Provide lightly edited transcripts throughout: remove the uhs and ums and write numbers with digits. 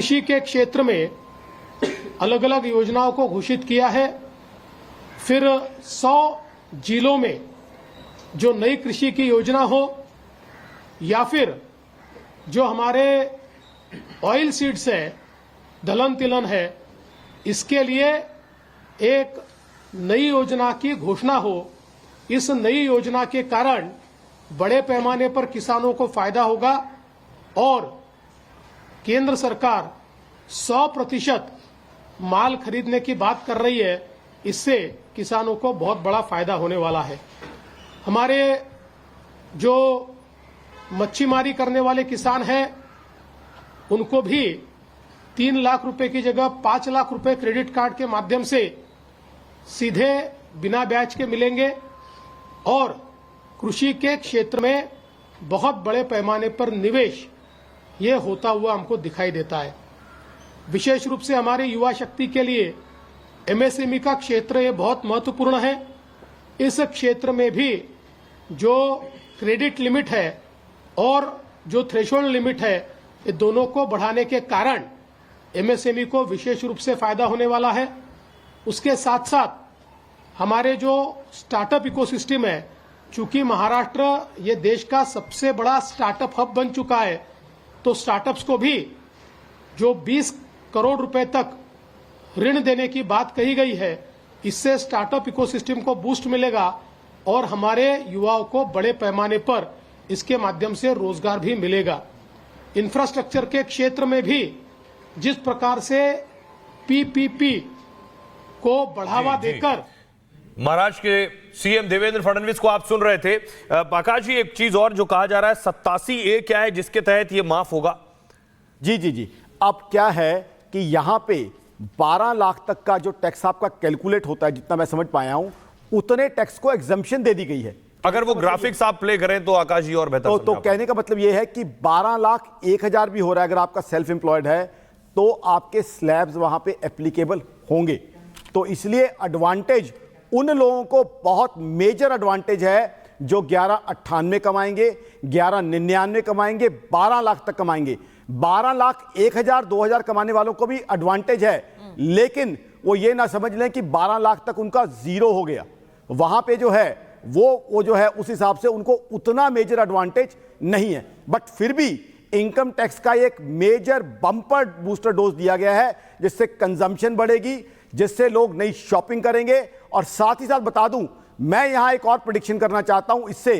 कृषि के क्षेत्र में अलग अलग योजनाओं को घोषित किया है। फिर 100 जिलों में जो नई कृषि की योजना हो या फिर जो हमारे ऑयल सीड्स है, दलहन तिलहन है, इसके लिए एक नई योजना की घोषणा हो। इस नई योजना के कारण बड़े पैमाने पर किसानों को फायदा होगा और केंद्र सरकार 100% माल खरीदने की बात कर रही है। इससे किसानों को बहुत बड़ा फायदा होने वाला है। हमारे जो मच्छीमारी करने वाले किसान हैं, उनको भी 3 लाख रुपए की जगह 5 लाख रुपए क्रेडिट कार्ड के माध्यम से सीधे बिना ब्याज के मिलेंगे और कृषि के क्षेत्र में बहुत बड़े पैमाने पर निवेश ये होता हुआ हमको दिखाई देता है। विशेष रूप से हमारी युवा शक्ति के लिए एमएसएमई का क्षेत्र ये बहुत महत्वपूर्ण है। इस क्षेत्र में भी जो क्रेडिट लिमिट है और जो थ्रेशोल्ड लिमिट है, ये दोनों को बढ़ाने के कारण एमएसएमई को विशेष रूप से फायदा होने वाला है। उसके साथ साथ हमारे जो स्टार्टअप इकोसिस्टम है, चूंकि महाराष्ट्र ये देश का सबसे बड़ा स्टार्टअप हब बन चुका है, तो स्टार्टअप्स को भी जो 20 करोड़ रुपए तक ऋण देने की बात कही गई है, इससे स्टार्टअप इकोसिस्टम को बूस्ट मिलेगा और हमारे युवाओं को बड़े पैमाने पर इसके माध्यम से रोजगार भी मिलेगा। इंफ्रास्ट्रक्चर के क्षेत्र में भी जिस प्रकार से पीपीपी को बढ़ावा देकर महाराष्ट्र के सीएम देवेंद्र फडणवीस को आप सुन रहे थे। आकाश जी, एक चीज और जो कहा जा रहा है 87A क्या है जिसके तहत ये माफ होगा? जी, अब क्या है कि यहां पे 12 लाख तक का जो टैक्स आपका कैलकुलेट होता है, जितना मैं समझ पाया हूं, उतने टैक्स को एग्जम्पशन दे दी गई है। अगर वो ग्राफिक्स आप प्ले करें तो आकाश जी और बेहतर तो कहने का मतलब यह है कि 12,01,000 भी हो रहा है अगर आपका सेल्फ एम्प्लॉयड है तो आपके स्लैब्स वहां पे एप्लीकेबल होंगे। तो इसलिए एडवांटेज उन लोगों को बहुत मेजर एडवांटेज है जो 1198 कमाएंगे, 1199 कमाएंगे, 12 लाख तक कमाएंगे। 12,01,000 2,000 कमाने वालों को भी एडवांटेज है, लेकिन वो ये ना समझ लें कि 12 लाख तक उनका जीरो हो गया। वहां पे जो है वो जो है उस हिसाब से उनको उतना मेजर एडवांटेज नहीं है। बट फिर भी इनकम टैक्स का एक मेजर बम्पर बूस्टर डोज दिया गया है, जिससे कंजम्पशन बढ़ेगी, जिससे लोग नई शॉपिंग करेंगे। और साथ ही साथ बता दूं, मैं यहां एक और प्रेडिक्शन करना चाहता हूं, इससे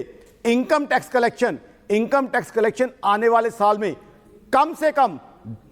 इनकम टैक्स कलेक्शन आने वाले साल में कम से कम